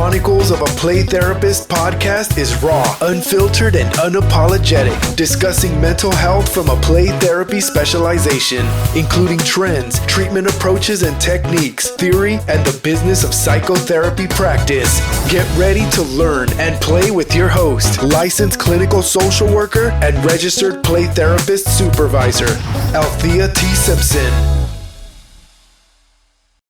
Chronicles of a Play Therapist podcast is raw, unfiltered, and unapologetic, discussing mental health from a play therapy specialization, including trends, treatment approaches and techniques, theory, and the business of psychotherapy practice. Get ready to learn and play with your host, licensed clinical social worker and registered play therapist supervisor, Althea T. Simpson.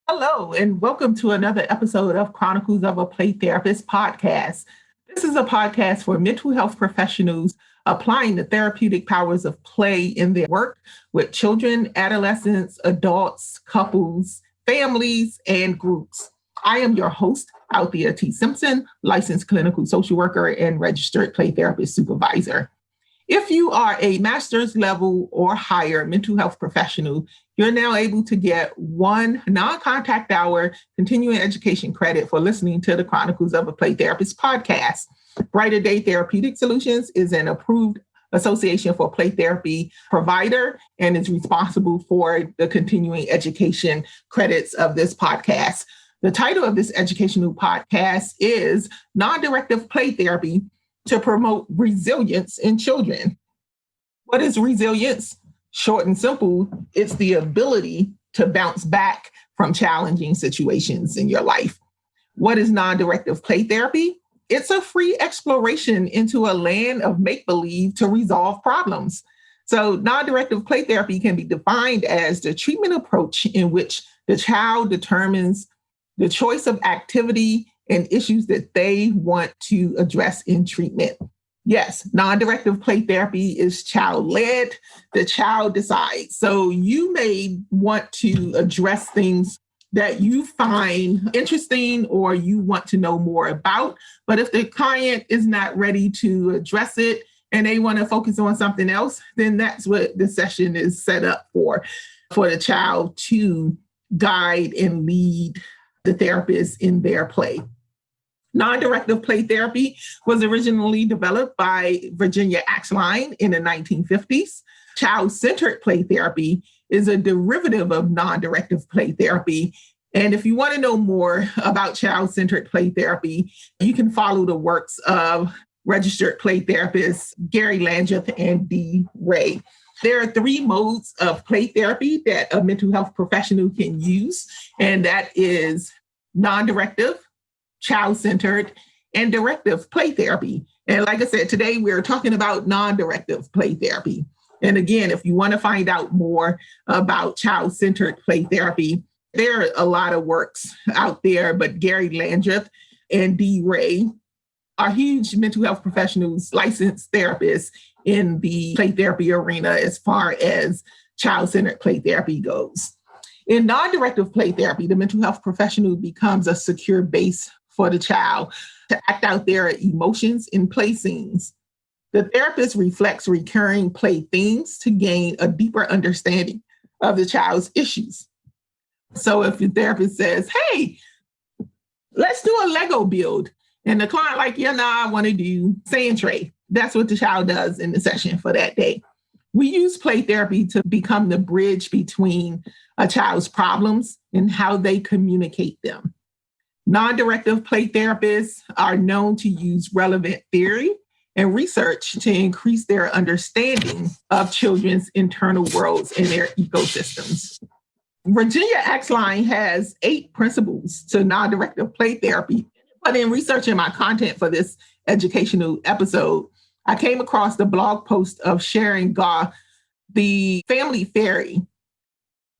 Hello, and welcome to another episode of Chronicles of a Play Therapist podcast. This is a podcast for mental health professionals applying the therapeutic powers of play in their work with children, adolescents, adults, couples, families, and groups. I am your host, Althea T. Simpson, licensed clinical social worker and registered play therapist supervisor. If you are a master's level or higher mental health professional, you're now able to get one non-contact hour continuing education credit for listening to the Chronicles of a Play Therapist podcast. Brighter Day Therapeutic Solutions is an approved association for play therapy provider and is responsible for the continuing education credits of this podcast. The title of this educational podcast is Non-Directive Play Therapy to Promote Resilience in Children. What is resilience? Short and simple, it's the ability to bounce back from challenging situations in your life. What is non-directive play therapy? It's a free exploration into a land of make-believe to resolve problems. So non-directive play therapy can be defined as the treatment approach in which the child determines the choice of activity and issues that they want to address in treatment. Yes, non-directive play therapy is child-led. The child decides. So you may want to address things that you find interesting or you want to know more about. But if the client is not ready to address it and they want to focus on something else, then that's what the session is set up for the child to guide and lead the therapist in their play. Non-directive play therapy was originally developed by Virginia Axline in the 1950s. Child-Centric play therapy is a derivative of non-directive play therapy. And if you want to know more about child-centered play therapy, you can follow the works of registered play therapists Gary Landreth and Dee Ray. There are three modes of play therapy that a mental health professional can use, and that is non-directive, child-centered, and directive play therapy. And like I said, today we're talking about non-directive play therapy. And again, if you want to find out more about child-centered play therapy, there are a lot of works out there, but Gary Landreth and Dee Ray are huge mental health professionals, licensed therapists in the play therapy arena as far as child-centered play therapy goes. In non-directive play therapy, the mental health professional becomes a secure base for the child to act out their emotions in play scenes. The therapist reflects recurring play themes to gain a deeper understanding of the child's issues. So if the therapist says, hey, let's do a Lego build, and the client like, yeah, I want to do sand tray. That's what the child does in the session for that day. We use play therapy to become the bridge between a child's problems and how they communicate them. Non-directive play therapists are known to use relevant theory and research to increase their understanding of children's internal worlds and their ecosystems. Virginia Axline has 8 principles to non-directive play therapy. But in researching my content for this educational episode, I came across the blog post of Sharon Gaw, the family fairy,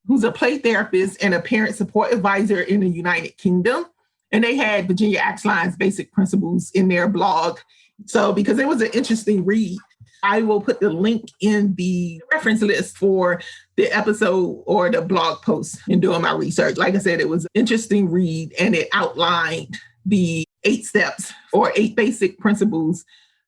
who's a play therapist and a parent support advisor in the United Kingdom. And they had Virginia Axline's basic principles in their blog. So because it was an interesting read, I will put the link in the reference list for the episode or the blog post in doing my research. Like I said, it was an interesting read and it outlined the 8 steps or 8 basic principles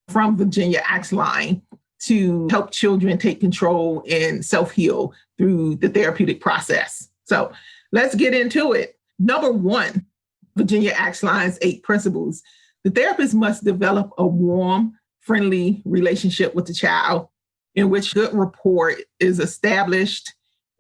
from Virginia Axline to help children take control and self-heal through the therapeutic process. So let's get into it. Number 1, Virginia Axline's 8 principles. The therapist must develop a warm, friendly relationship with the child in which good rapport is established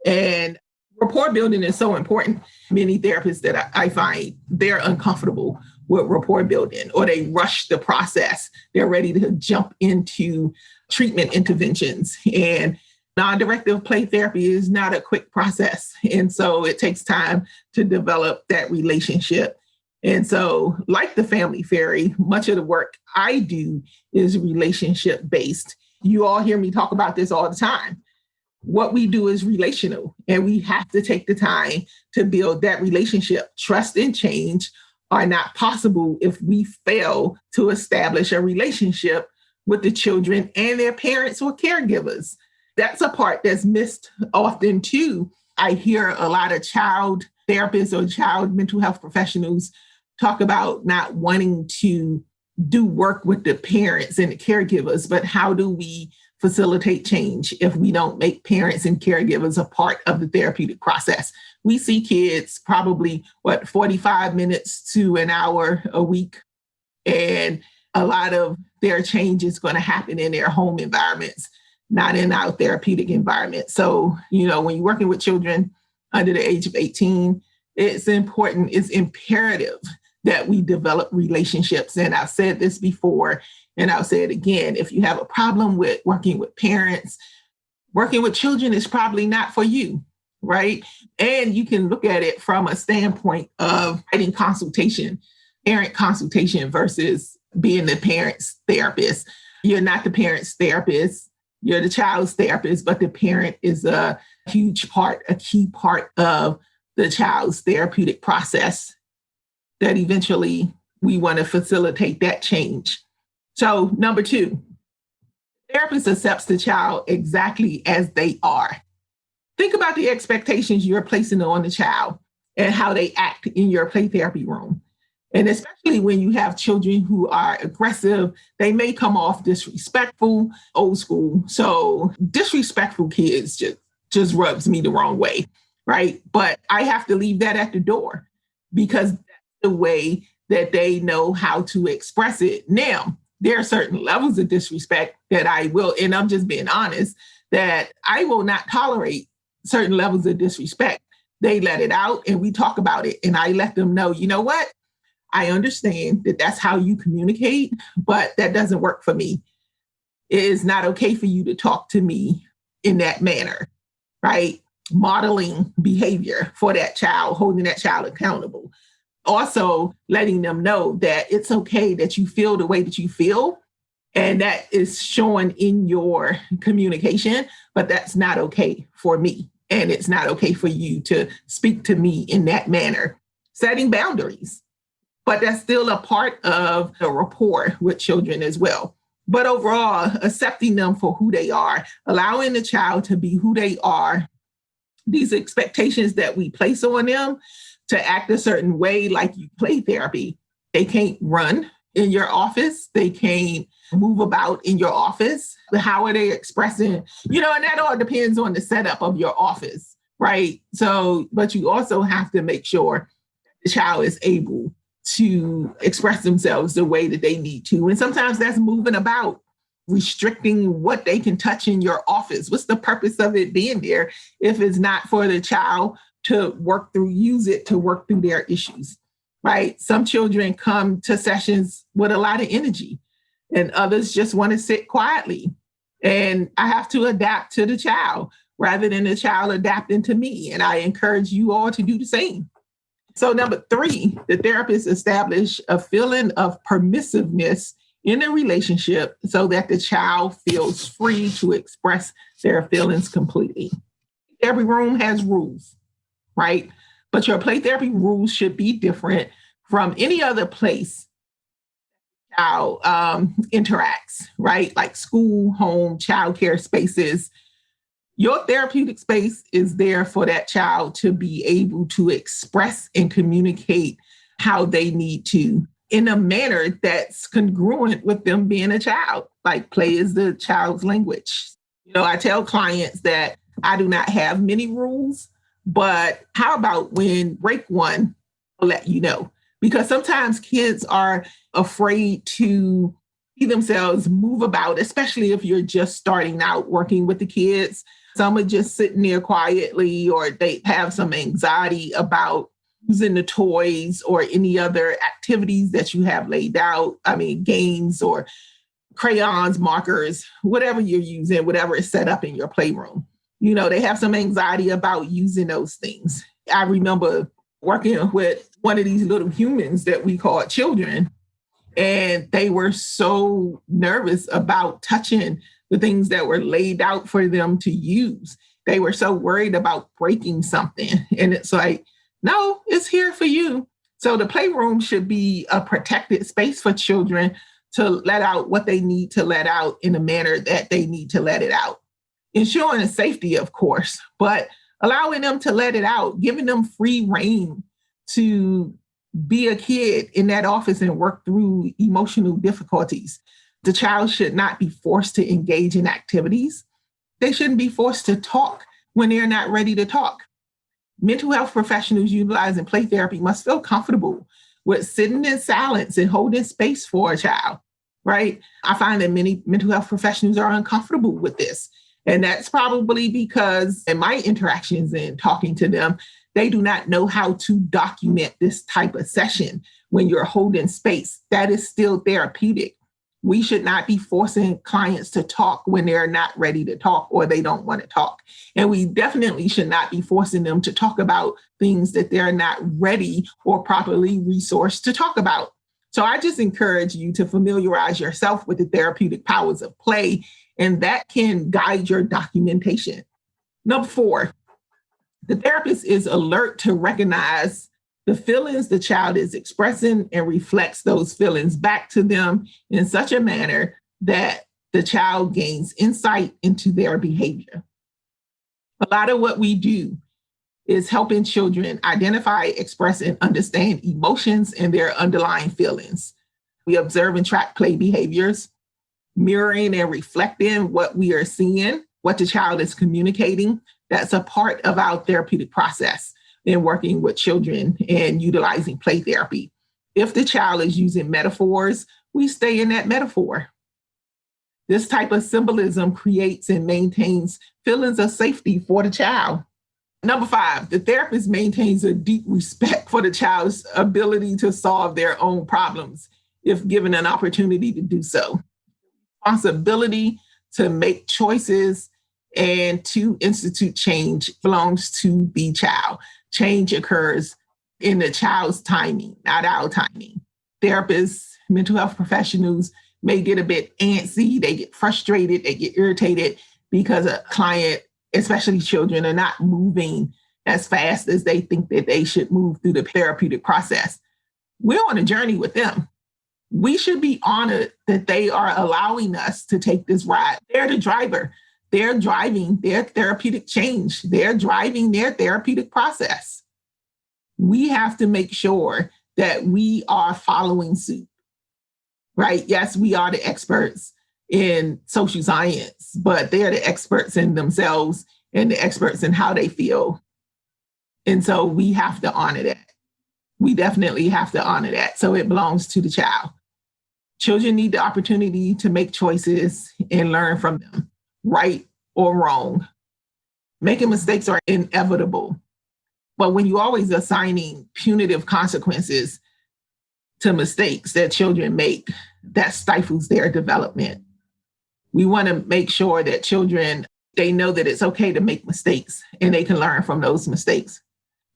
and Rapport building is so important. Many therapists that I find, they're uncomfortable with rapport building, or they rush the process. They're ready to jump into treatment interventions. And non-directive play therapy is not a quick process. And so it takes time to develop that relationship. And so, like the Family Fairy, much of the work I do is relationship-based. You all hear me talk about this all the time. What we do is relational, and we have to take the time to build that relationship. Trust and change are not possible if we fail to establish a relationship with the children and their parents or caregivers. That's a part that's missed often too. I hear a lot of child therapists or child mental health professionals talk about not wanting to do work with the parents and the caregivers, but how do we facilitate change if we don't make parents and caregivers a part of the therapeutic process? We see kids probably, 45 minutes to an hour a week. And a lot of their change is going to happen in their home environments, not in our therapeutic environment. So, when you're working with children under the age of 18, it's important, it's imperative that we develop relationships. And I've said this before, and I'll say it again. If you have a problem with working with parents, working with children is probably not for you, right? And you can look at it from a standpoint of writing consultation, parent consultation versus being the parent's therapist. You're not the parent's therapist. You're the child's therapist, but the parent is a huge part, a key part of the child's therapeutic process that eventually we want to facilitate that change. So 2, therapist accepts the child exactly as they are. Think about the expectations you're placing on the child and how they act in your play therapy room. And especially when you have children who are aggressive, they may come off disrespectful, old school. So disrespectful kids just rubs me the wrong way, right? But I have to leave that at the door because that's the way that they know how to express it. Now, there are certain levels of disrespect that I will, and I'm just being honest, that I will not tolerate certain levels of disrespect. They let it out and we talk about it. And I let them know, you know what? I understand that that's how you communicate, but that doesn't work for me. It is not okay for you to talk to me in that manner, right? Modeling behavior for that child, holding that child accountable. Also letting them know that it's okay that you feel the way that you feel, and that is showing in your communication, but that's not okay for me. And it's not okay for you to speak to me in that manner. Setting boundaries, but that's still a part of the rapport with children as well. But overall, accepting them for who they are, allowing the child to be who they are, these expectations that we place on them to act a certain way, like you play therapy. They can't run in your office. They can't move about in your office. How are they expressing? And that all depends on the setup of your office, right? So, but you also have to make sure the child is able to express themselves the way that they need to. And sometimes that's moving about, restricting what they can touch in your office. What's the purpose of it being there if it's not for the child to use it to work through their issues, right? Some children come to sessions with a lot of energy and others just want to sit quietly. And I have to adapt to the child rather than the child adapting to me. And I encourage you all to do the same. So 3, the therapist establish a feeling of permissiveness in a relationship so that the child feels free to express their feelings completely. Every room has rules, right? But your play therapy rules should be different from any other place child interacts, right? Like school, home, childcare spaces. Your therapeutic space is there for that child to be able to express and communicate how they need to in a manner that's congruent with them being a child. Like play is the child's language. I tell clients that I do not have many rules, but how about when break one, I'll let you know. Because sometimes kids are afraid to see themselves move about, especially if you're just starting out working with the kids. Some are just sitting there quietly, or they have some anxiety about using the toys or any other activities that you have laid out. I mean, games or crayons, markers, whatever you're using, whatever is set up in your playroom. They have some anxiety about using those things. I remember working with one of these little humans that we called children, and they were so nervous about touching the things that were laid out for them to use. They were so worried about breaking something. And it's like, no, it's here for you. So the playroom should be a protected space for children to let out what they need to let out in the manner that they need to let it out. Ensuring the safety, of course, but allowing them to let it out, giving them free rein to be a kid in that office and work through emotional difficulties. The child should not be forced to engage in activities. They shouldn't be forced to talk when they're not ready to talk. Mental health professionals utilizing play therapy must feel comfortable with sitting in silence and holding space for a child, right? I find that many mental health professionals are uncomfortable with this. And that's probably because in my interactions and talking to them, they do not know how to document this type of session when you're holding space. That is still therapeutic. We should not be forcing clients to talk when they're not ready to talk or they don't want to talk. And we definitely should not be forcing them to talk about things that they're not ready or properly resourced to talk about. So I just encourage you to familiarize yourself with the therapeutic powers of play, and that can guide your documentation. Number 4, the therapist is alert to recognize the feelings the child is expressing and reflects those feelings back to them in such a manner that the child gains insight into their behavior. A lot of what we do is helping children identify, express, and understand emotions and their underlying feelings. We observe and track play behaviors, mirroring and reflecting what we are seeing, what the child is communicating. That's a part of our therapeutic process in working with children and utilizing play therapy. If the child is using metaphors, we stay in that metaphor. This type of symbolism creates and maintains feelings of safety for the child. Number 5, the therapist maintains a deep respect for the child's ability to solve their own problems if given an opportunity to do so. Responsibility to make choices and to institute change belongs to the child. Change occurs in the child's timing, not our timing. Therapists, mental health professionals may get a bit antsy, they get frustrated, they get irritated because a client, especially children, are not moving as fast as they think that they should move through the therapeutic process. We're on a journey with them. We should be honored that they are allowing us to take this ride. They're the driver. They're driving their therapeutic change. They're driving their therapeutic process. We have to make sure that we are following suit, right? Yes, we are the experts in social science, but they're the experts in themselves and the experts in how they feel. And so we have to honor that. We definitely have to honor that. So it belongs to the child. Children need the opportunity to make choices and learn from them, right or wrong. Making mistakes are inevitable. But when you're always assigning punitive consequences to mistakes that children make, that stifles their development. We want to make sure that children, they know that it's okay to make mistakes and they can learn from those mistakes.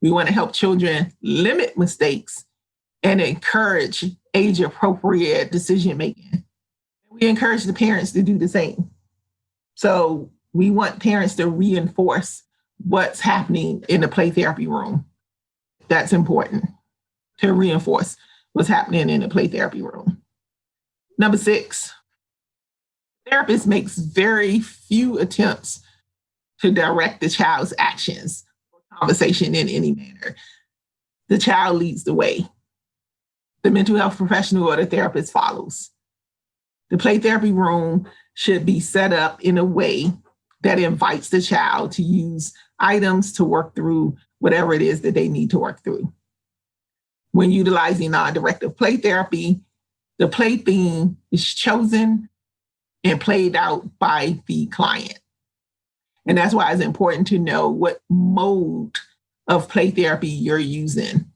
We want to help children limit mistakes and encourage age-appropriate decision-making. We encourage the parents to do the same. So we want parents to reinforce what's happening in the play therapy room. That's important, to reinforce what's happening in the play therapy room. Number 6, therapist makes very few attempts to direct the child's actions or conversation in any manner. The child leads the way. The mental health professional or the therapist follows. The play therapy room should be set up in a way that invites the child to use items to work through whatever it is that they need to work through. When utilizing non-directive play therapy, the play theme is chosen and played out by the client. And that's why it's important to know what mode of play therapy you're using.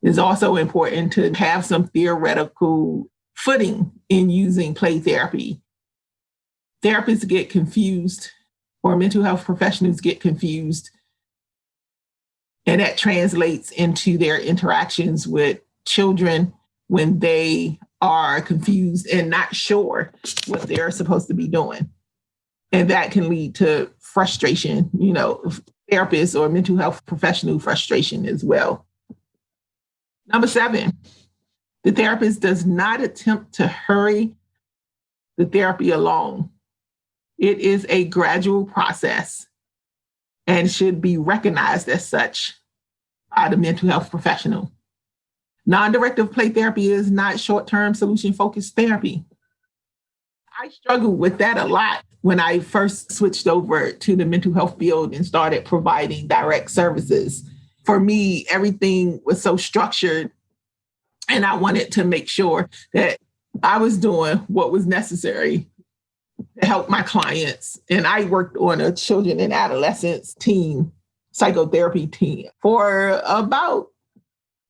It's also important to have some theoretical footing in using play therapy. Therapists get confused, or mental health professionals get confused, and that translates into their interactions with children when they are confused and not sure what they're supposed to be doing. And that can lead to frustration, therapists or mental health professional frustration as well. Number 7, the therapist does not attempt to hurry the therapy along. It is a gradual process and should be recognized as such by the mental health professional. Non-directive play therapy is not short-term solution-focused therapy. I struggled with that a lot when I first switched over to the mental health field and started providing direct services. For me, everything was so structured, and I wanted to make sure that I was doing what was necessary to help my clients. And I worked on a children and adolescents team, psychotherapy team, for about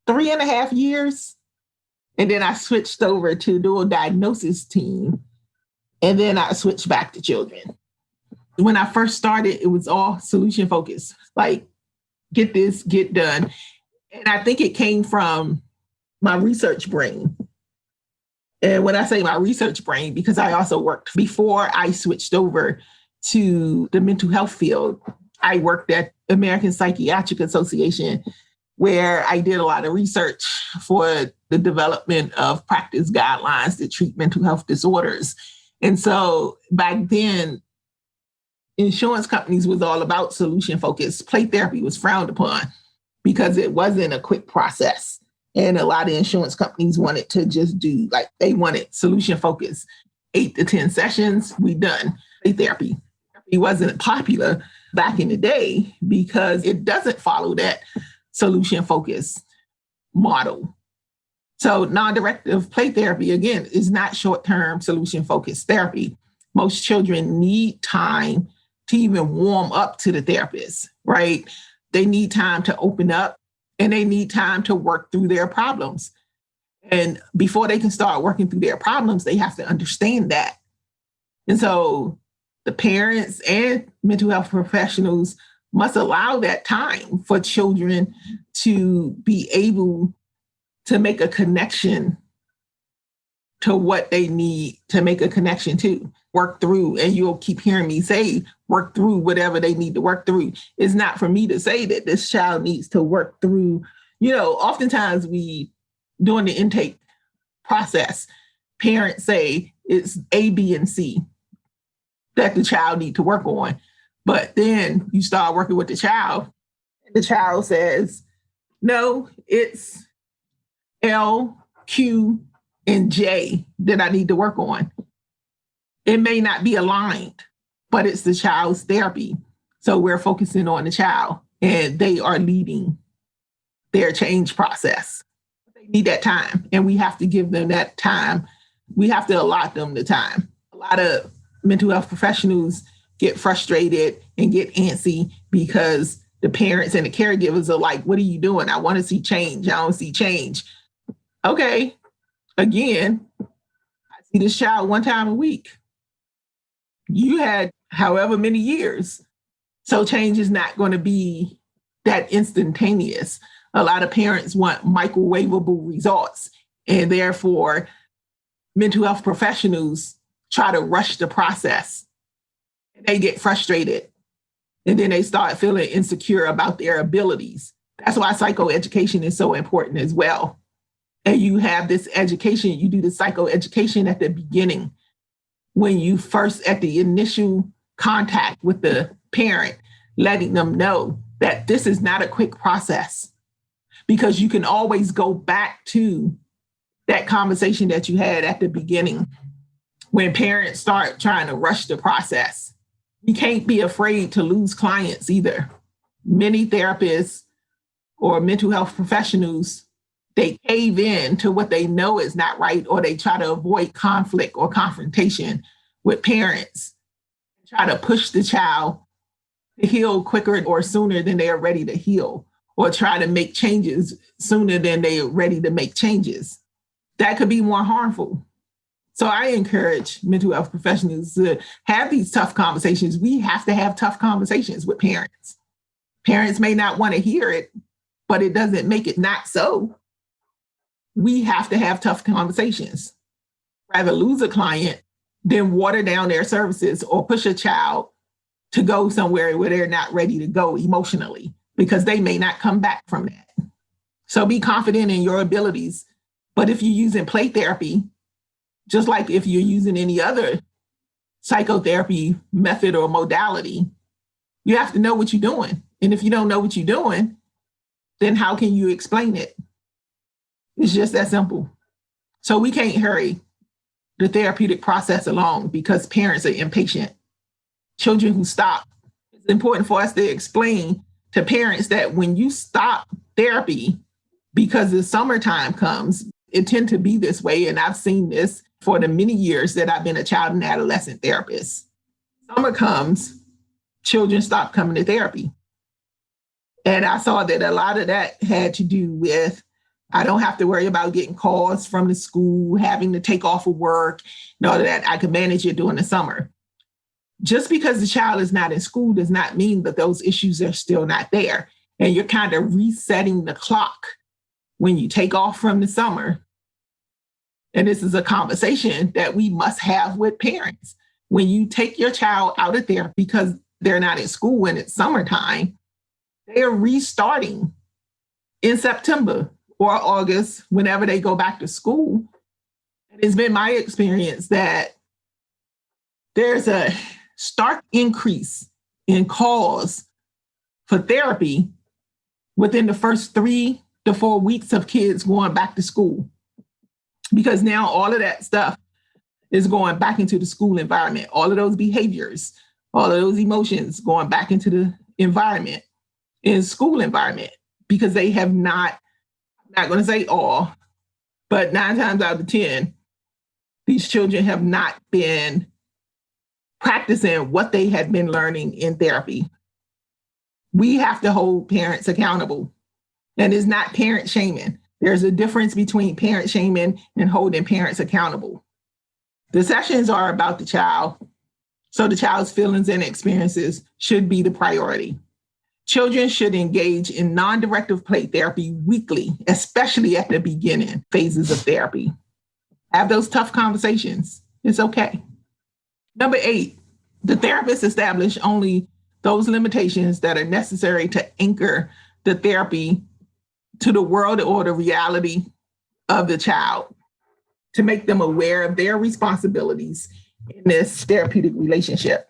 3.5 years. And then I switched over to dual diagnosis team. And then I switched back to children. When I first started, it was all solution focused, like get this, get done. And I think it came from my research brain. And when I say my research brain, because I also worked before I switched over to the mental health field, I worked at American Psychiatric Association, where I did a lot of research for the development of practice guidelines to treat mental health disorders. And so back then, insurance companies was all about solution focused. Play therapy was frowned upon because it wasn't a quick process. And a lot of insurance companies wanted to just do, they wanted solution focused. 8 to 10 sessions, we done. Play therapy. It wasn't popular back in the day because it doesn't follow that solution focused model. So non-directive play therapy, again, is not short-term solution-focused therapy. Most children need time to even warm up to the therapist, right? They need time to open up and they need time to work through their problems. And before they can start working through their problems, they have to understand that. And so the parents and mental health professionals must allow that time for children to be able to make a connection to what they need to make a connection to, work through. And you'll keep hearing me say, work through whatever they need to work through. It's not for me to say that this child needs to work through. Oftentimes during the intake process, parents say it's A, B, and C that the child need to work on. But then you start working with the child, and the child says, no, it's L, Q, and J that I need to work on. It may not be aligned, but it's the child's therapy. So we're focusing on the child, and they are leading their change process. They need that time, and we have to give them that time. We have to allot them the time. A lot of mental health professionals get frustrated and get antsy because the parents and the caregivers are like, what are you doing? I want to see change. I don't see change. Okay, again, I see this child 1 time a week. You had however many years. So change is not going to be that instantaneous. A lot of parents want microwavable results, and therefore mental health professionals try to rush the process. They get frustrated, and then they start feeling insecure about their abilities. That's why psychoeducation is so important as well. And you have this education, you do the psychoeducation at the beginning, when you first, at the initial contact with the parent, letting them know that this is not a quick process, because you can always go back to that conversation that you had at the beginning when parents start trying to rush the process. You can't be afraid to lose clients either. Many therapists or mental health professionals, they cave in to what they know is not right, or they try to avoid conflict or confrontation with parents, try to push the child to heal quicker or sooner than they are ready to heal, or try to make changes sooner than they are ready to make changes. That could be more harmful. So I encourage mental health professionals to have these tough conversations. We have to have tough conversations with parents. Parents may not want to hear it, but it doesn't make it not so. We have to have tough conversations. Rather lose a client than water down their services or push a child to go somewhere where they're not ready to go emotionally, because they may not come back from that. So be confident in your abilities. But if you're using play therapy, just like if you're using any other psychotherapy method or modality, you have to know what you're doing. And if you don't know what you're doing, then how can you explain it? It's just that simple. So we can't hurry the therapeutic process along because parents are impatient. Children who stop, it's important for us to explain to parents that when you stop therapy because the summertime comes, it tends to be this way. And I've seen this for the many years that I've been a child and adolescent therapist. Summer comes, children stop coming to therapy. And I saw that a lot of that had to do with, I don't have to worry about getting calls from the school, having to take off of work, and all of that. I can manage it during the summer. Just because the child is not in school does not mean that those issues are still not there. And you're kind of resetting the clock when you take off from the summer. And this is a conversation that we must have with parents. When you take your child out of therapy because they're not in school and it's summertime, they're restarting in September or August, whenever they go back to school. And it's been my experience that there's a stark increase in calls for therapy within the first 3 to 4 weeks of kids going back to school. Because now all of that stuff is going back into the school environment. All of those behaviors, all of those emotions going back into the environment, in school environment, because they have not, I'm not going to say all, but 9 times out of 10, these children have not been practicing what they had been learning in therapy. We have to hold parents accountable. And it's not parent shaming. There's a difference between parent shaming and holding parents accountable. The sessions are about the child, so the child's feelings and experiences should be the priority. Children should engage in non-directive play therapy weekly, especially at the beginning phases of therapy. Have those tough conversations. It's okay. Number 8, the therapist establish only those limitations that are necessary to anchor the therapy to the world or the reality of the child, to make them aware of their responsibilities in this therapeutic relationship.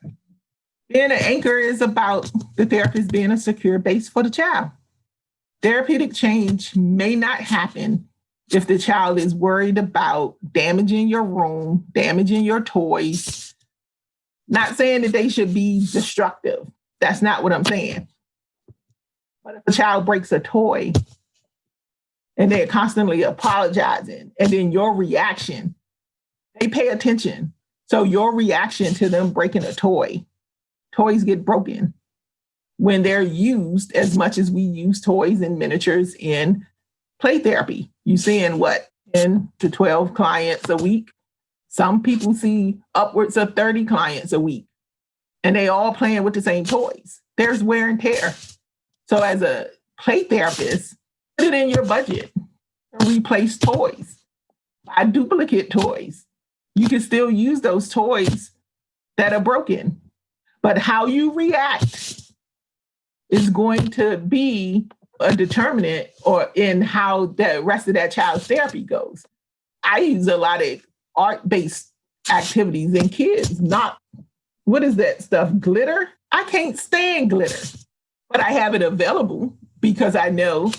Being an anchor is about the therapist being a secure base for the child. Therapeutic change may not happen if the child is worried about damaging your room, damaging your toys. Not saying that they should be destructive. That's not what I'm saying. But if a child breaks a toy and they're constantly apologizing, and then your reaction, they pay attention. So your reaction to them breaking a toy, toys get broken when they're used as much as we use toys and miniatures in play therapy. You seeing what, 10 to 12 clients a week? Some people see upwards of 30 clients a week, and they all playing with the same toys. There's wear and tear. So as a play therapist, put it in your budget to replace toys. Buy duplicate toys. You can still use those toys that are broken, but how you react is going to be a determinant or in how the rest of that child's therapy goes. I use a lot of art-based activities in kids, not, what is that stuff, glitter? I can't stand glitter, but I have it available because I know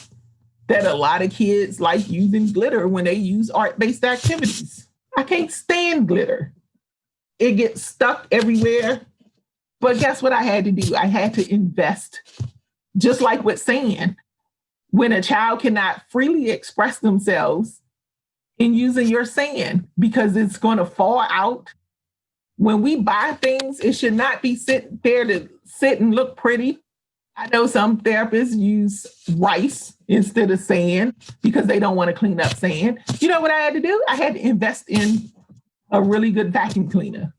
that a lot of kids like using glitter when they use art-based activities. I can't stand glitter. It gets stuck everywhere. But guess what I had to do? I had to invest. Just like with sand, when a child cannot freely express themselves in using your sand because it's going to fall out When we buy things, it should not be sitting there to sit and look pretty. I know some therapists use rice instead of sand because they don't want to clean up sand. You know what I had to do? I had to invest in a really good vacuum cleaner,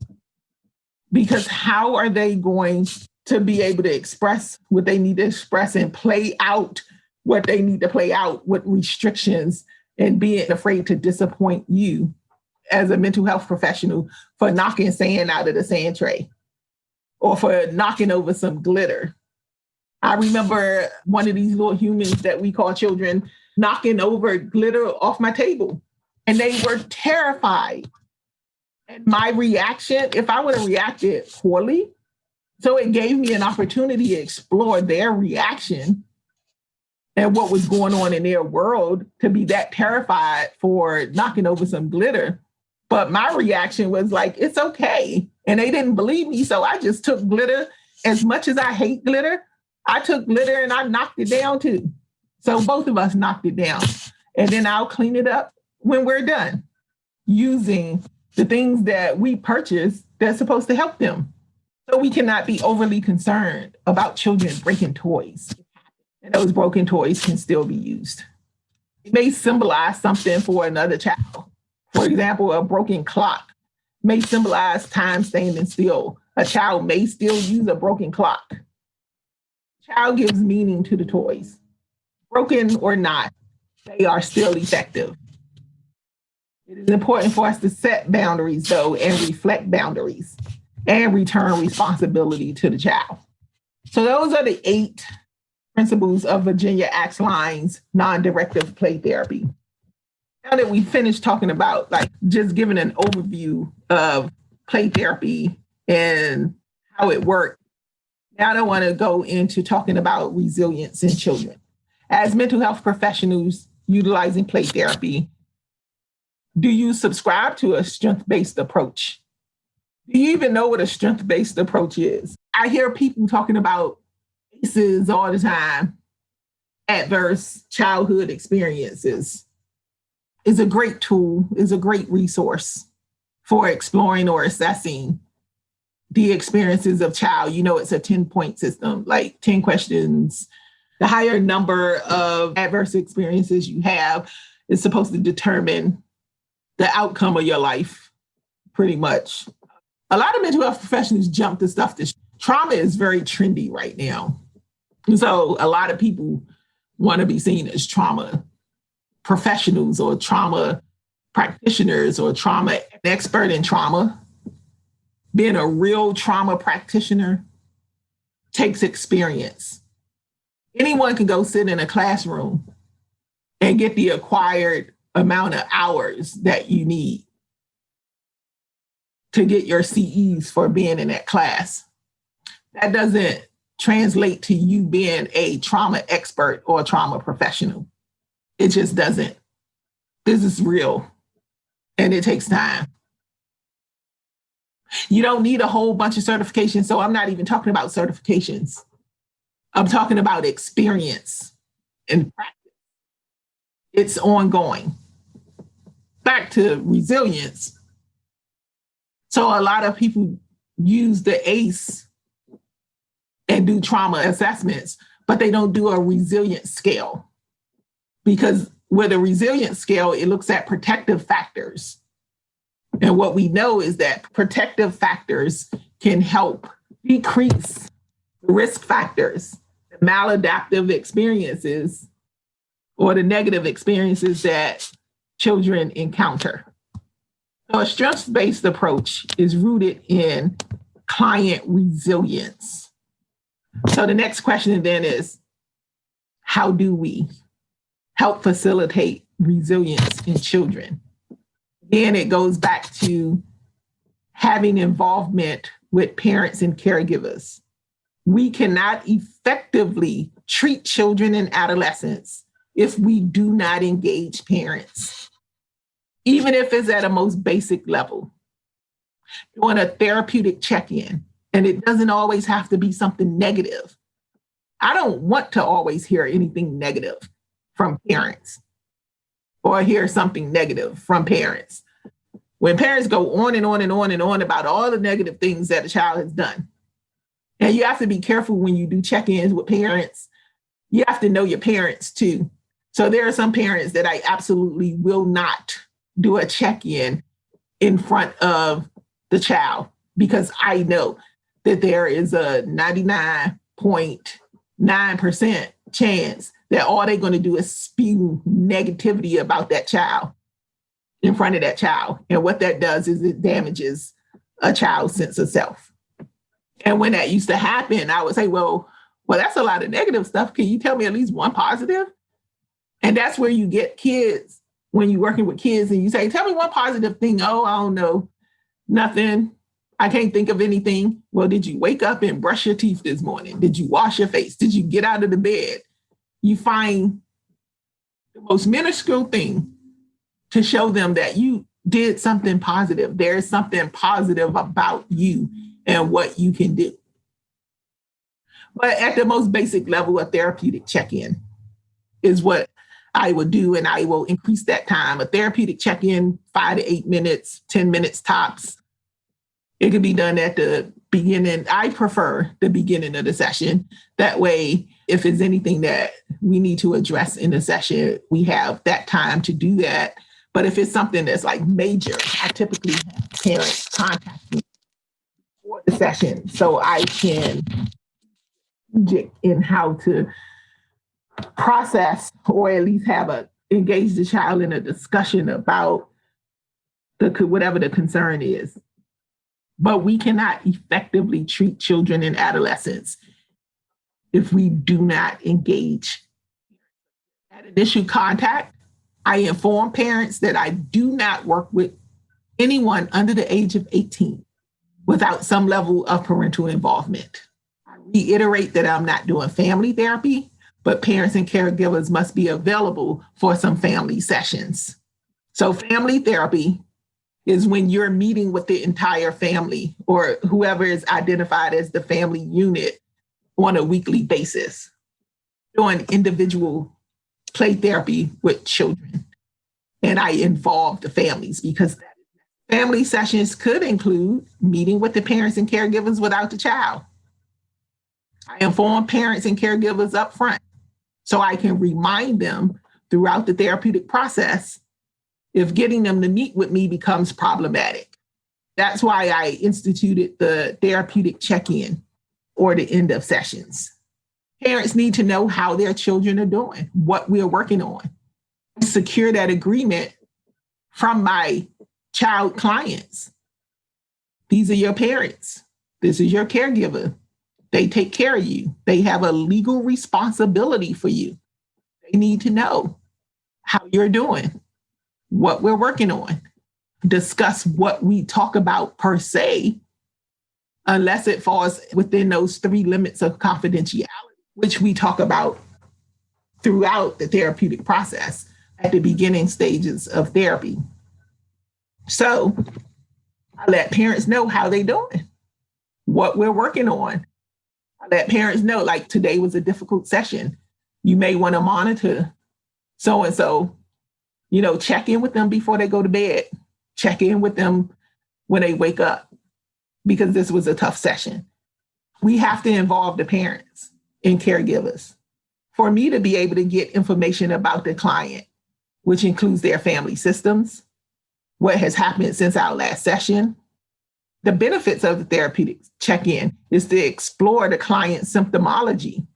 because how are they going to be able to express what they need to express and play out what they need to play out with restrictions and being afraid to disappoint you as a mental health professional for knocking sand out of the sand tray or for knocking over some glitter? I remember one of these little humans that we call children knocking over glitter off my table, and they were terrified. And my reaction, if I would have reacted poorly, so it gave me an opportunity to explore their reaction and what was going on in their world to be that terrified for knocking over some glitter. But my reaction was like, it's okay. And they didn't believe me. So I just took glitter. As much as I hate glitter, I took glitter and I knocked it down too. So both of us knocked it down. And then I'll clean it up when we're done using the things that we purchase that's supposed to help them. So we cannot be overly concerned about children breaking toys. And those broken toys can still be used. It may symbolize something for another child. For example, a broken clock may symbolize time standing still. A child may still use a broken clock. Child gives meaning to the toys. Broken or not, they are still effective. It is important for us to set boundaries, though, and reflect boundaries and return responsibility to the child. So those are the 8 principles of Virginia Axline's non-directive play therapy. Now that we finished talking about, like, just giving an overview of play therapy and how it worked, now I want to go into talking about resilience in children. As mental health professionals utilizing play therapy, do you subscribe to a strength-based approach? Do you even know what a strength-based approach is? I hear people talking about ACEs all the time. Adverse childhood experiences is a great tool, is a great resource for exploring or assessing the experiences of child. You know, it's a 10-point system, like 10 questions. The higher number of adverse experiences you have is supposed to determine the outcome of your life, pretty much. A lot of mental health professionals jump to stuff that trauma is very trendy right now. And so a lot of people want to be seen as trauma professionals or trauma practitioners or trauma expert in trauma. Being a real trauma practitioner takes experience. Anyone can go sit in a classroom and get the acquired amount of hours that you need to get your CEs for being in that class. That doesn't translate to you being a trauma expert or a trauma professional. It just doesn't. This is real, and it takes time. You don't need a whole bunch of certifications, so I'm not even talking about certifications. I'm talking about experience and practice. It's ongoing. Back to resilience. So a lot of people use the ACE and do trauma assessments, but they don't do a resilience scale. Because with a resilience scale, it looks at protective factors. And what we know is that protective factors can help decrease the risk factors, the maladaptive experiences, or the negative experiences that children encounter. So a strengths-based approach is rooted in client resilience. So the next question then is, how do we help facilitate resilience in children? Again, it goes back to having involvement with parents and caregivers. We cannot effectively treat children and adolescents if we do not engage parents, even if it's at a most basic level. Doing a therapeutic check-in, and it doesn't always have to be something negative. I don't want to always hear anything negative from parents or hear something negative from parents. When parents go on and on and on and on about all the negative things that a child has done, and you have to be careful when you do check-ins with parents. You have to know your parents too. So there are some parents that I absolutely will not do a check-in in front of the child because I know that there is a 99.9% chance that all they're going to do is spew negativity about that child in front of that child. And what that does is it damages a child's sense of self. And when that used to happen, I would say, well, that's a lot of negative stuff. Can you tell me at least one positive? And that's where you get kids, when you're working with kids and you say, tell me one positive thing. Oh, I don't know. Nothing. I can't think of anything. Well, did you wake up and brush your teeth this morning? Did you wash your face? Did you get out of the bed? You find the most minuscule thing to show them that you did something positive. There's something positive about you and what you can do. But at the most basic level, a therapeutic check-in is what I would do, and I will increase that time. A therapeutic check-in, 5 to 8 minutes, 10 minutes tops. It can be done at the beginning. I prefer the beginning of the session. That way, if there's anything that we need to address in the session, we have that time to do that. But if it's something that's like major, I typically have parents contact me for the session so I can in how to process or at least engage the child in a discussion about whatever the concern is. But we cannot effectively treat children and adolescents if we do not engage. At initial contact, I inform parents that I do not work with anyone under the age of 18 without some level of parental involvement. I reiterate that I'm not doing family therapy, but parents and caregivers must be available for some family sessions. So family therapy is when you're meeting with the entire family or whoever is identified as the family unit on a weekly basis, doing individual play therapy with children. And I involve the families because family sessions could include meeting with the parents and caregivers without the child. I inform parents and caregivers up front so I can remind them throughout the therapeutic process if getting them to meet with me becomes problematic. That's why I instituted the therapeutic check-in or the end of sessions. Parents need to know how their children are doing, what we're working on. Secure that agreement from my child clients. These are your parents. This is your caregiver. They take care of you. They have a legal responsibility for you. They need to know how you're doing, what we're working on, discuss what we talk about per se, unless it falls within those 3 limits of confidentiality, which we talk about throughout the therapeutic process at the beginning stages of therapy. So I let parents know how they're doing, what we're working on. I let parents know, like today was a difficult session. You may want to monitor so-and-so, check in with them before they go to bed, check in with them when they wake up, because this was a tough session. We have to involve the parents and caregivers for me to be able to get information about the client, which includes their family systems, what has happened since our last session. The benefits of the therapeutic check-in is to explore the client's symptomology.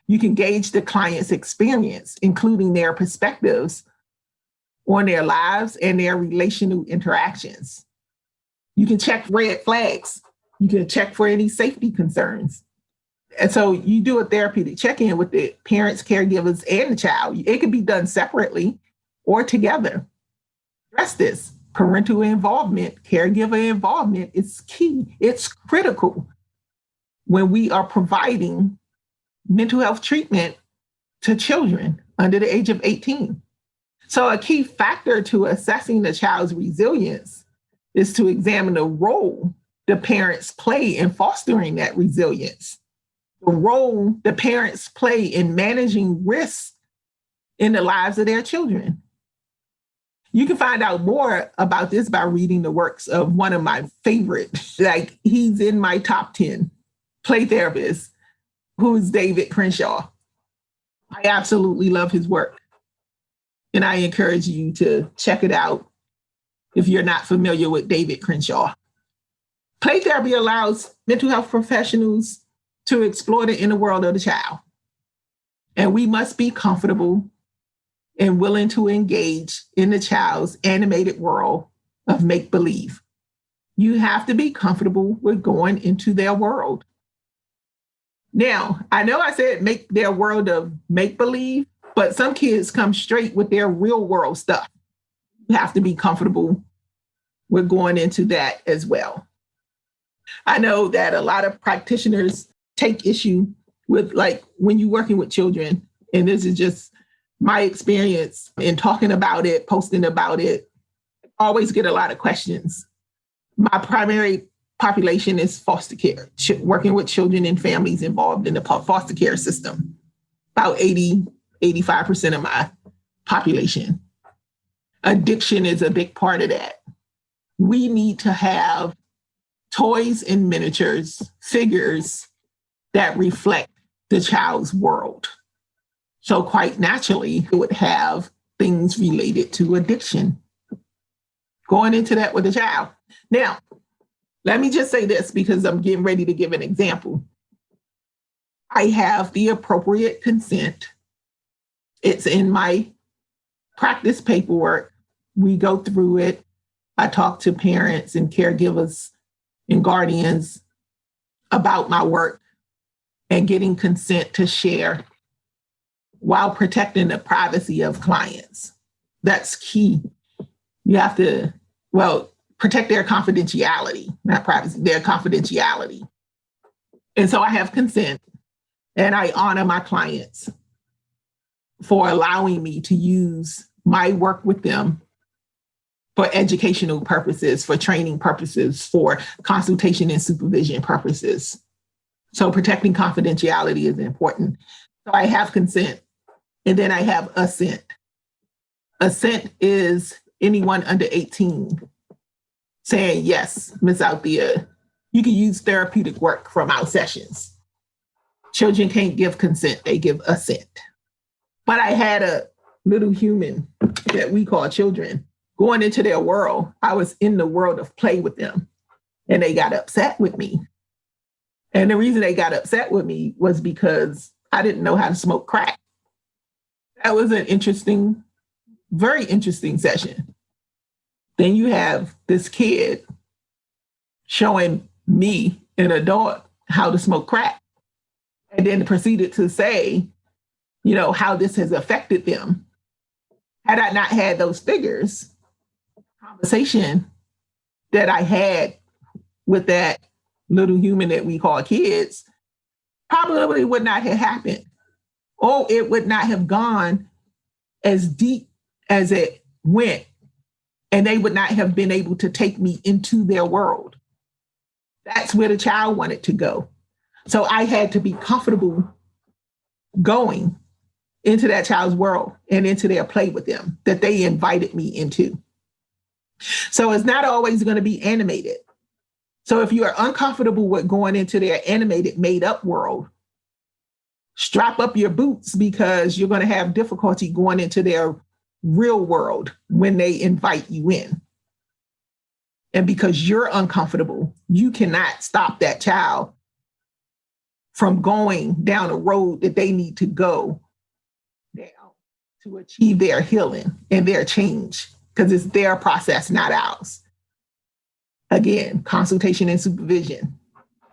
You can gauge the client's experience, including their perspectives on their lives and their relational interactions. You can check red flags. You can check for any safety concerns. And so you do a therapeutic check-in with the parents, caregivers, and the child. It can be done separately or together. Address this. Parental involvement, caregiver involvement is key. It's critical when we are providing mental health treatment to children under the age of 18. So a key factor to assessing the child's resilience is to examine the role the parents play in fostering that resilience, the role the parents play in managing risks in the lives of their children. You can find out more about this by reading the works of one of my favorites. Like, he's in my top 10 play therapists, who's David Crenshaw. I absolutely love his work. And I encourage you to check it out if you're not familiar with David Crenshaw. Play therapy allows mental health professionals to explore the inner world of the child. And we must be comfortable and willing to engage in the child's animated world of make-believe. You have to be comfortable with going into their world. Now, I know I said make their world of make-believe, but some kids come straight with their real world stuff. You have to be comfortable with going into that as well. I know that a lot of practitioners take issue with, like, when you're working with children, and this is just my experience in talking about it, posting about it, I always get a lot of questions. My primary population is foster care, working with children and families involved in the foster care system. About 85% of my population. Addiction is a big part of that. We need to have toys and miniatures, figures that reflect the child's world. So quite naturally, it would have things related to addiction. Going into that with a child. Now, let me just say this because I'm getting ready to give an example. I have the appropriate consent. It's in my practice paperwork. We go through it. I talk to parents and caregivers and guardians about my work and getting consent to share while protecting the privacy of clients. That's key. You have to, protect their confidentiality, not privacy, their confidentiality. And so I have consent, and I honor my clients for allowing me to use my work with them for educational purposes, for training purposes, for consultation and supervision purposes. So protecting confidentiality is important. So I have consent, and then I have assent. Assent is anyone under 18 saying, yes, Ms. Althea, you can use therapeutic work from our sessions. Children can't give consent, they give assent. But I had a little human that we call children going into their world. I was in the world of play with them, and they got upset with me. And the reason they got upset with me was because I didn't know how to smoke crack. That was an interesting, very interesting session. Then you have this kid showing me, an adult, how to smoke crack. And then proceeded to say, how this has affected them. Had I not had those figures, conversation that I had with that little human that we call kids probably would not have happened. Or it would not have gone as deep as it went. And they would not have been able to take me into their world. That's where the child wanted to go. So I had to be comfortable going into that child's world and into their play with them that they invited me into. So it's not always going to be animated. So if you are uncomfortable with going into their animated, made-up world, strap up your boots because you're going to have difficulty going into their real world when they invite you in. And because you're uncomfortable, you cannot stop that child from going down a road that they need to go down to achieve their healing and their change, because it's their process, not ours. Again, consultation and supervision.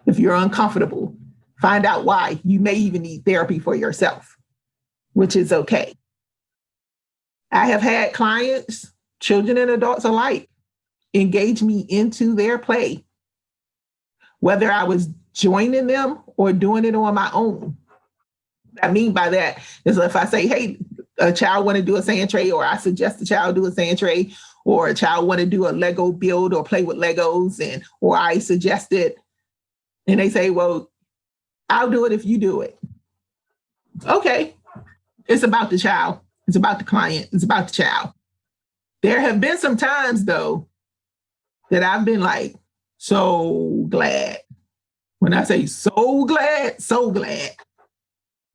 If you're uncomfortable, find out why. You may even need therapy for yourself, which is okay. I have had clients, children and adults alike, engage me into their play, whether I was joining them or doing it on my own. What I mean by that is if I say, hey, a child want to do a sand tray, or I suggest a child do a sand tray, or a child want to do a Lego build or play with Legos, or I suggest it, and they say, well, I'll do it if you do it. Okay. It's about the child. It's about the client. It's about the child. There have been some times, though, that I've been like, so glad. When I say so glad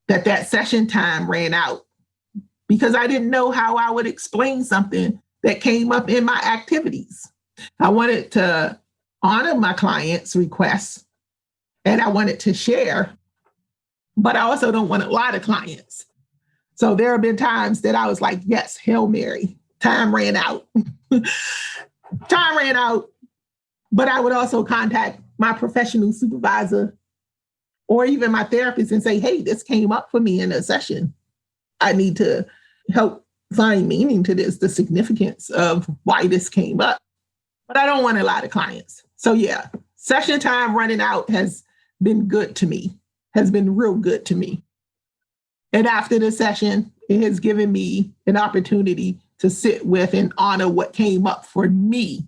that session time ran out because I didn't know how I would explain something that came up in my activities. I wanted to honor my client's requests and I wanted to share, but I also don't want a lot of clients. So there have been times that I was like, yes, Hail Mary, time ran out. Time ran out, but I would also contact my professional supervisor or even my therapist and say, hey, this came up for me in a session. I need to help find meaning to this, the significance of why this came up. But I don't want a lot of clients. So yeah, session time running out has been good to me, has been real good to me. And after the session, it has given me an opportunity to sit with and honor what came up for me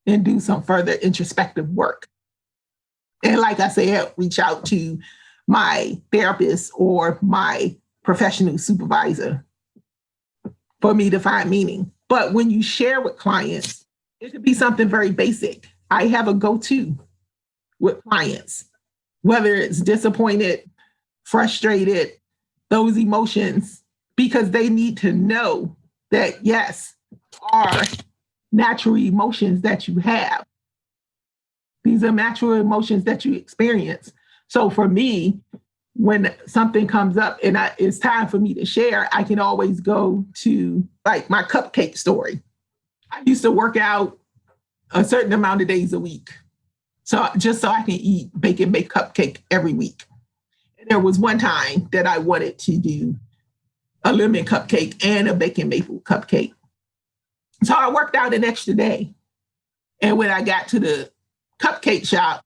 and do some further introspective work. And like I said, reach out to my therapist or my professional supervisor for me to find meaning. But when you share with clients, it could be something very basic. I have a go-to with clients, whether it's disappointed, frustrated, those emotions, because they need to know that, yes, are natural emotions that you have. These are natural emotions that you experience. So for me, when something comes up and it's time for me to share, I can always go to like my cupcake story. I used to work out a certain amount of days a week. So just so I can eat bake cupcake every week. And there was one time that I wanted to do a lemon cupcake and a bacon maple cupcake. So I worked out an extra day. And when I got to the cupcake shop,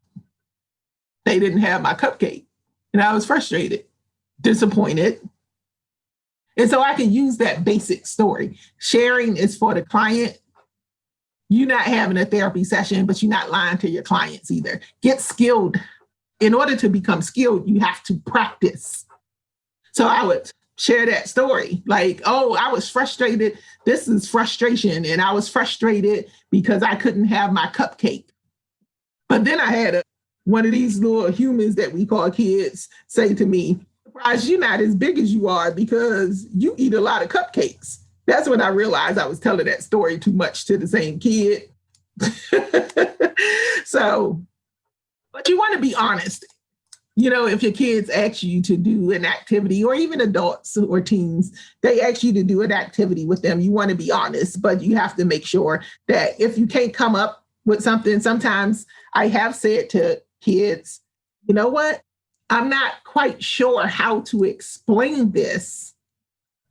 they didn't have my cupcake. And I was frustrated, disappointed. And so I can use that basic story. Sharing is for the client. You're not having a therapy session, but you're not lying to your clients either. Get skilled. In order to become skilled, you have to practice. So I would share that story. Like, oh, I was frustrated. This is frustration. And I was frustrated because I couldn't have my cupcake. But then I had one of these little humans that we call kids say to me, surprised you're not as big as you are because you eat a lot of cupcakes. That's when I realized I was telling that story too much to the same kid. So, but you want to be honest. You know, if your kids ask you to do an activity, or even adults or teens, they ask you to do an activity with them, you want to be honest, but you have to make sure that if you can't come up with something, sometimes I have said to kids, you know what? I'm not quite sure how to explain this.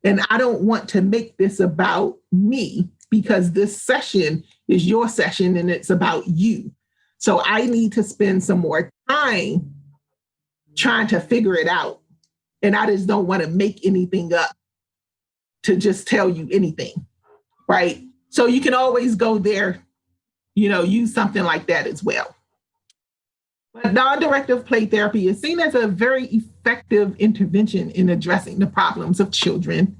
And I don't want to make this about me because this session is your session and it's about you. So I need to spend some more time trying to figure it out. And I just don't want to make anything up to just tell you anything, right? So you can always go there, you know, use something like that as well. But non-directive play therapy is seen as a very effective intervention in addressing the problems of children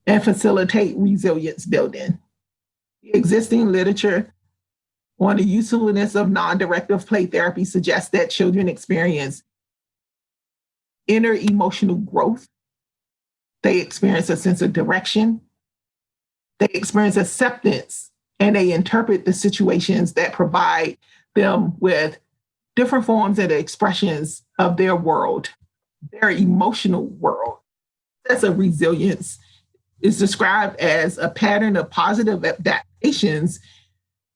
and facilitate resilience building. The existing literature on the usefulness of non-directive play therapy suggests that children experience inner emotional growth. They experience a sense of direction. They experience acceptance, and they interpret the situations that provide them with different forms and expressions of their world, their emotional world. That's a resilience. Is described as a pattern of positive adaptations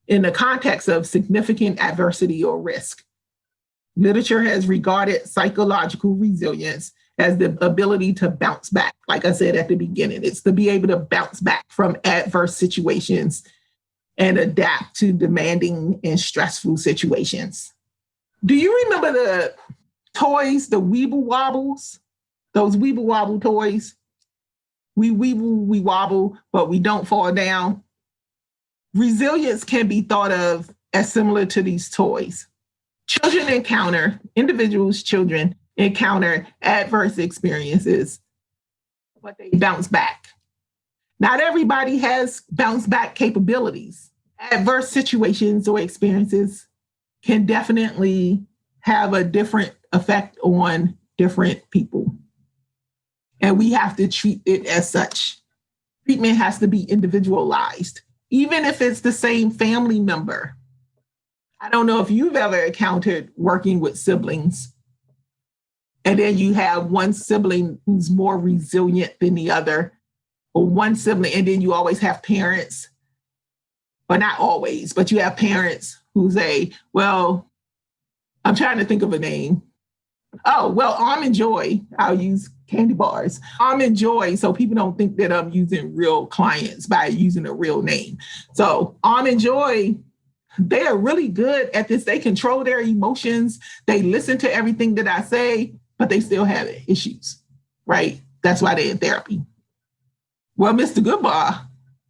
in the context of significant adversity or risk. Literature has regarded psychological resilience as the ability to bounce back. Like I said at the beginning, it's to be able to bounce back from adverse situations and adapt to demanding and stressful situations. Do you remember the toys, the Weeble Wobbles? Those Weeble Wobble toys? We weeble, we wobble, but we don't fall down. Resilience can be thought of as similar to these toys. Children encounter adverse experiences, but they bounce back. Not everybody has bounce back capabilities. Adverse situations or experiences can definitely have a different effect on different people. And we have to treat it as such. Treatment has to be individualized, even if it's the same family member. I don't know if you've ever encountered working with siblings, and then you have one sibling who's more resilient than the other, or one sibling, and then you always have parents, but not always, but you have parents who say, well, I'm trying to think of a name. Oh, well, Almond Joy, I'll use candy bars. Almond Joy, so people don't think that I'm using real clients by using a real name. So Almond Joy, they are really good at this. They control their emotions. They listen to everything that I say, but they still have issues, right? That's why they're in therapy. Well, Mr. Goodbar,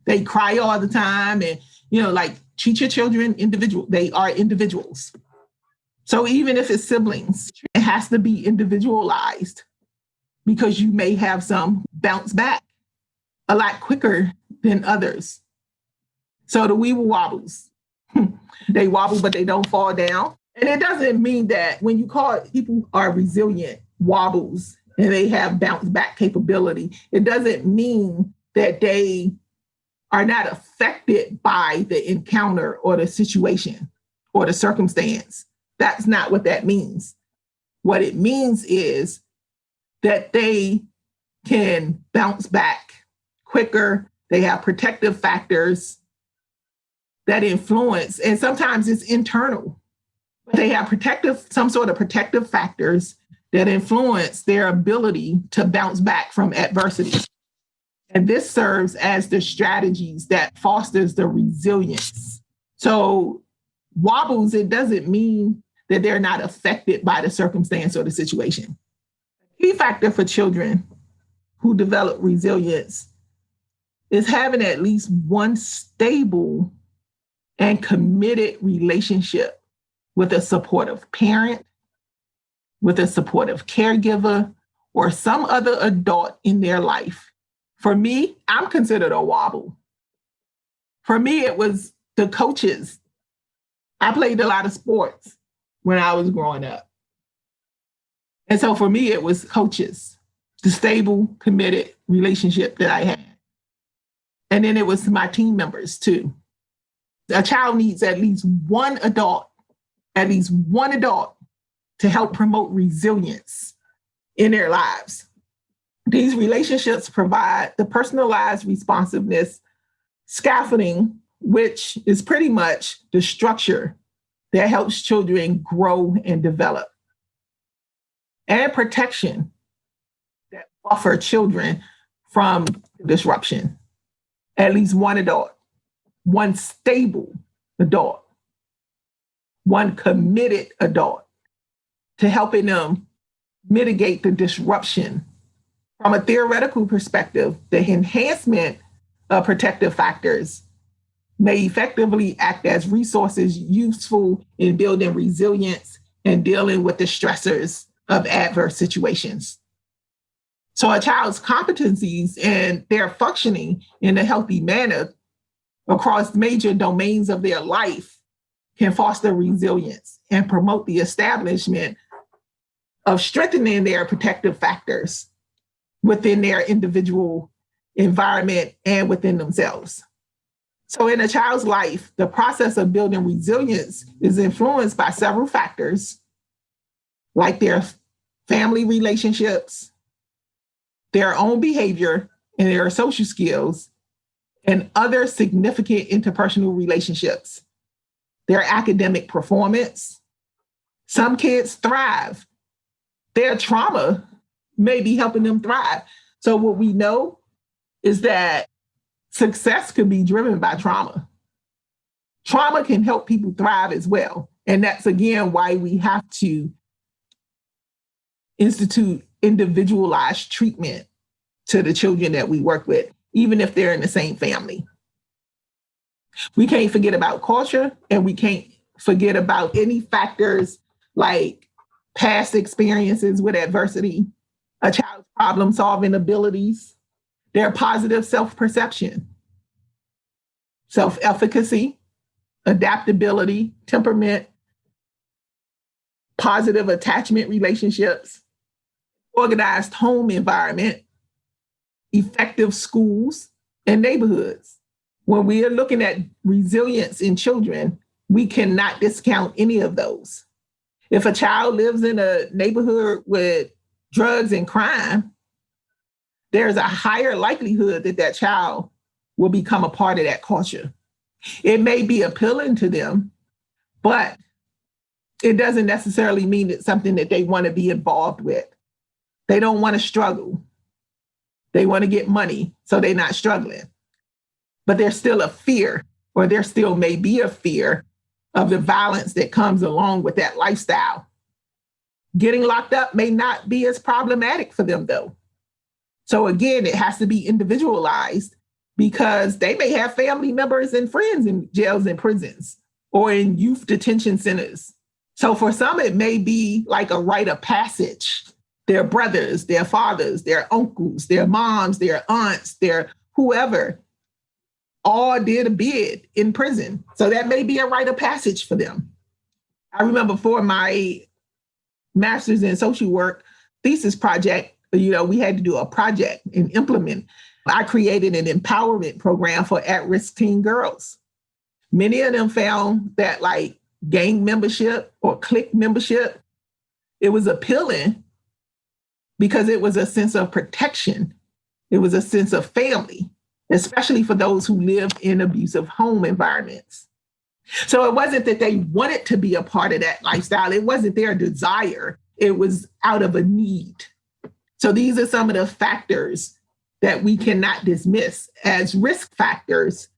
they cry all the time and, like treat your children individual. They are individuals. So even if it's siblings, it has to be individualized because you may have some bounce back a lot quicker than others. So the weeble wobbles, they wobble, but they don't fall down. And it doesn't mean that when you call it people are resilient wobbles and they have bounce back capability, it doesn't mean that they are not affected by the encounter or the situation or the circumstance. That's not what that means. What it means is that they can bounce back quicker. They have protective factors that influence, and sometimes it's internal. But they have some sort of protective factors that influence their ability to bounce back from adversity. And this serves as the strategies that fosters the resilience. So wobbles, it doesn't mean that they're not affected by the circumstance or the situation. A key factor for children who develop resilience is having at least one stable and committed relationship with a supportive parent, with a supportive caregiver, or some other adult in their life. For me, I'm considered a wobble. For me, it was the coaches. I played a lot of sports when I was growing up. And so for me, it was coaches, the stable, committed relationship that I had. And then it was my team members too. A child needs at least one adult to help promote resilience in their lives. These relationships provide the personalized responsiveness, scaffolding, which is pretty much the structure that helps children grow and develop, and protection that buffer children from disruption. At least one adult, one stable adult, one committed adult to helping them mitigate the disruption. From a theoretical perspective, the enhancement of protective factors may effectively act as resources useful in building resilience and dealing with the stressors of adverse situations. So a child's competencies and their functioning in a healthy manner across major domains of their life can foster resilience and promote the establishment of strengthening their protective factors within their individual environment and within themselves. So in a child's life, the process of building resilience is influenced by several factors, like their family relationships, their own behavior, and their social skills, and other significant interpersonal relationships, their academic performance. Some kids thrive. Their trauma may be helping them thrive. So what we know is that success can be driven by trauma. Trauma can help people thrive as well. And that's, again, why we have to institute individualized treatment to the children that we work with, even if they're in the same family. We can't forget about culture, and we can't forget about any factors like past experiences with adversity, a child's problem-solving abilities, their positive self-perception, self-efficacy, adaptability, temperament, positive attachment relationships, organized home environment, effective schools, and neighborhoods. When we are looking at resilience in children, we cannot discount any of those. If a child lives in a neighborhood with drugs and crime, there's a higher likelihood that that child will become a part of that culture. It may be appealing to them, but it doesn't necessarily mean it's something that they want to be involved with. They don't want to struggle. They want to get money, so they're not struggling. But there's still a fear, or there still may be a fear of the violence that comes along with that lifestyle. Getting locked up may not be as problematic for them, though. So again, it has to be individualized because they may have family members and friends in jails and prisons or in youth detention centers. So for some, it may be like a rite of passage. Their brothers, their fathers, their uncles, their moms, their aunts, their whoever, all did a bid in prison. So that may be a rite of passage for them. I remember for my master's in social work thesis project, we had to do a project and implement. I created an empowerment program for at-risk teen girls. Many of them found that like gang membership or clique membership, it was appealing because it was a sense of protection. It was a sense of family, especially for those who lived in abusive home environments. So it wasn't that they wanted to be a part of that lifestyle. It wasn't their desire. It was out of a need. So these are some of the factors that we cannot dismiss as risk factors,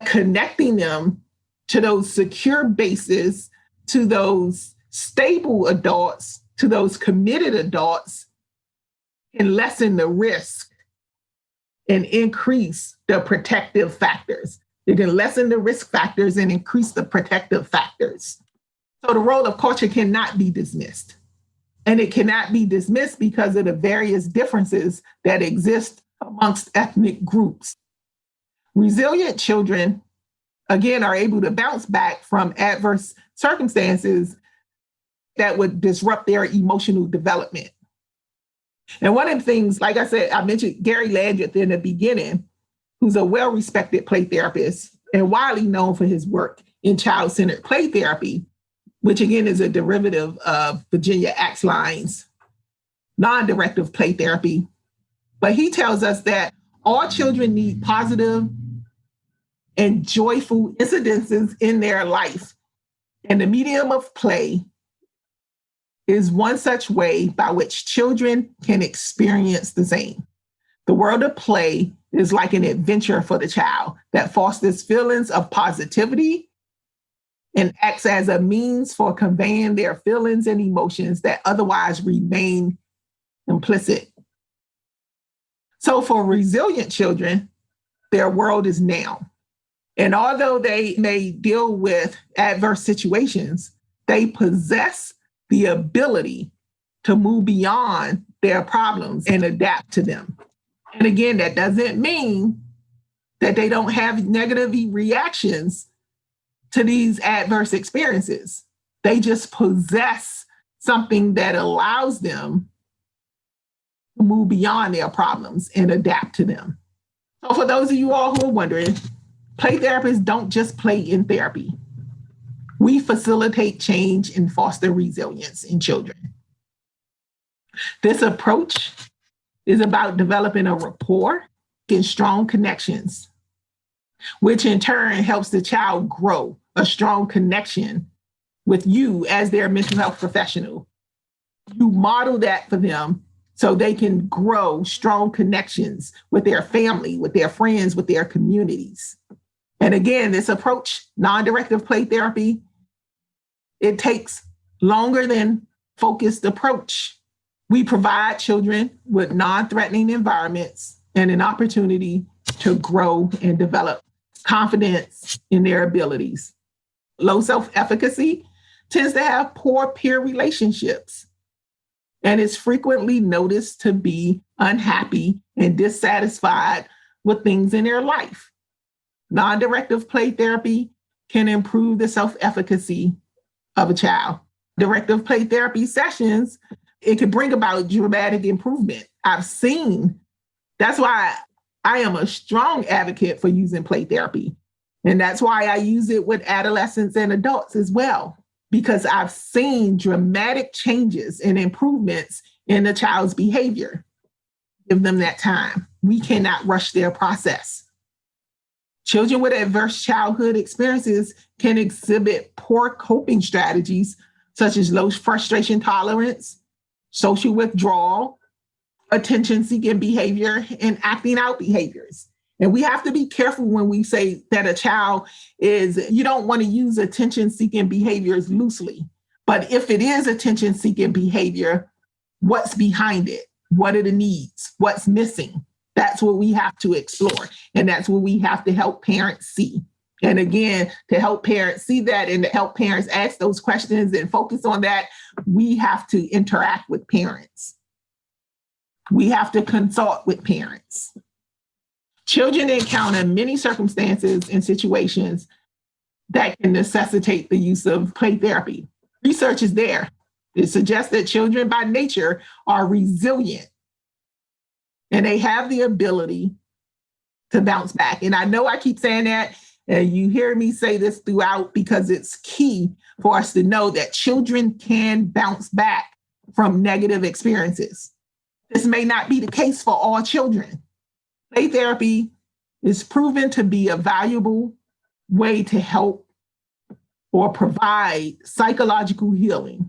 connecting them to those secure bases, to those stable adults, to those committed adults, and lessen the risk and increase the protective factors. It can lessen the risk factors and increase the protective factors. So the role of culture cannot be dismissed. And it cannot be dismissed because of the various differences that exist amongst ethnic groups. Resilient children, again, are able to bounce back from adverse circumstances that would disrupt their emotional development. And one of the things, like I said, I mentioned Gary Landreth in the beginning, who's a well-respected play therapist and widely known for his work in child-centered play therapy, which again is a derivative of Virginia Axline's non-directive play therapy. But he tells us that all children need positive and joyful incidences in their life. And the medium of play is one such way by which children can experience the same. The world of play is like an adventure for the child that fosters feelings of positivity and acts as a means for conveying their feelings and emotions that otherwise remain implicit. So for resilient children, their world is now. And although they may deal with adverse situations, they possess the ability to move beyond their problems and adapt to them. And again, that doesn't mean that they don't have negative reactions to these adverse experiences. They just possess something that allows them to move beyond their problems and adapt to them. So for those of you all who are wondering, play therapists don't just play in therapy. We facilitate change and foster resilience in children. This approach is about developing a rapport and strong connections, which in turn helps the child grow a strong connection with you as their mental health professional. You model that for them so they can grow strong connections with their family, with their friends, with their communities. And again, this approach, non-directive play therapy, it takes longer than focused approach. We provide children with non-threatening environments and an opportunity to grow and develop confidence in their abilities. Low self-efficacy tends to have poor peer relationships and is frequently noticed to be unhappy and dissatisfied with things in their life. Non-directive play therapy can improve the self-efficacy of a child. Directive play therapy sessions, it can bring about dramatic improvement. That's why I am a strong advocate for using play therapy. And that's why I use it with adolescents and adults as well, because I've seen dramatic changes and improvements in the child's behavior. Give them that time. We cannot rush their process. Children with adverse childhood experiences can exhibit poor coping strategies, such as low frustration tolerance, social withdrawal, attention-seeking behavior, and acting out behaviors. And we have to be careful when we say that a child you don't want to use attention-seeking behaviors loosely. But if it is attention-seeking behavior, what's behind it? What are the needs? What's missing? That's what we have to explore. And that's what we have to help parents see. And again, to help parents see that and to help parents ask those questions and focus on that, we have to interact with parents. We have to consult with parents. Children encounter many circumstances and situations that can necessitate the use of play therapy. Research is there. It suggests that children by nature are resilient and they have the ability to bounce back. And I know I keep saying that, and you hear me say this throughout because it's key for us to know that children can bounce back from negative experiences. This may not be the case for all children. Play therapy is proven to be a valuable way to help or provide psychological healing.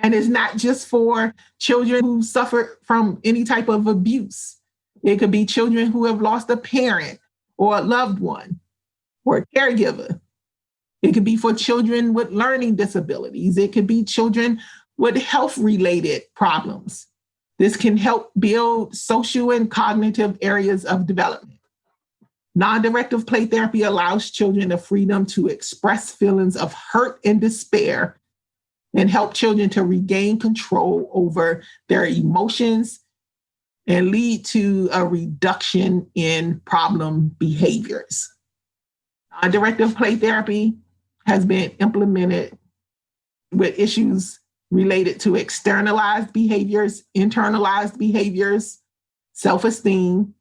And it's not just for children who suffer from any type of abuse. It could be children who have lost a parent or a loved one or a caregiver. It could be for children with learning disabilities. It could be children with health-related problems. This can help build social and cognitive areas of development. Non-directive play therapy allows children the freedom to express feelings of hurt and despair and help children to regain control over their emotions and lead to a reduction in problem behaviors. Non-directive play therapy has been implemented with issues related to externalized behaviors, internalized behaviors, self-esteem,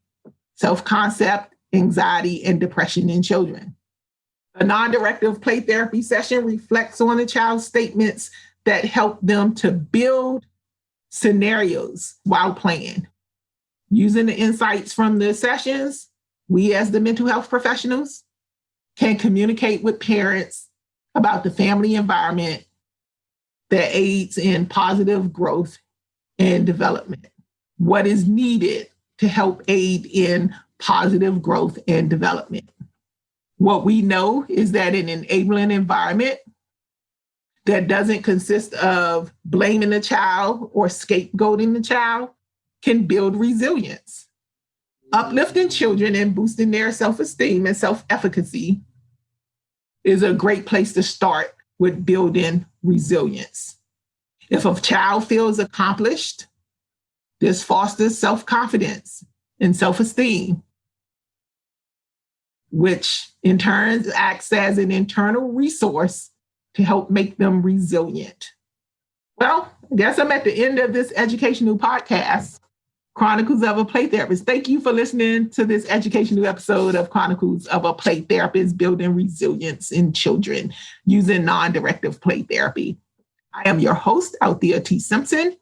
self-concept, anxiety, and depression in children. A non-directive play therapy session reflects on the child's statements that help them to build scenarios while playing. Using the insights from the sessions, we as the mental health professionals can communicate with parents about the family environment that aids in positive growth and development. What is needed to help aid in positive growth and development? What we know is that an enabling environment that doesn't consist of blaming the child or scapegoating the child can build resilience. Uplifting children and boosting their self-esteem and self-efficacy is a great place to start with building resilience. If a child feels accomplished, this fosters self-confidence and self-esteem, which in turn acts as an internal resource to help make them resilient. Well, I guess I'm at the end of this educational podcast, Chronicles of a Play Therapist. Thank you for listening to this educational episode of Chronicles of a Play Therapist, building resilience in children using non-directive play therapy. I am your host, Althea T. Simpson.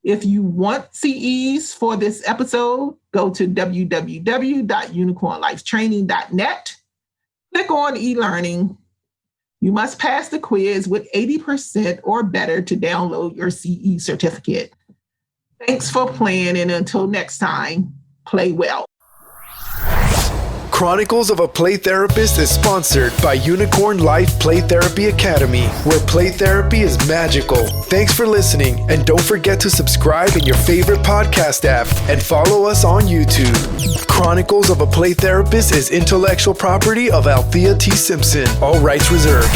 If you want CEs for this episode, go to www.unicornlifetraining.net. Click on e-learning. You must pass the quiz with 80% or better to download your CE certificate. Thanks for playing, and until next time, play well. Chronicles of a Play Therapist is sponsored by Unicorn Life Play Therapy Academy, where play therapy is magical. Thanks for listening, and don't forget to subscribe in your favorite podcast app and follow us on YouTube. Chronicles of a Play Therapist is intellectual property of Althea T. Simpson. All rights reserved.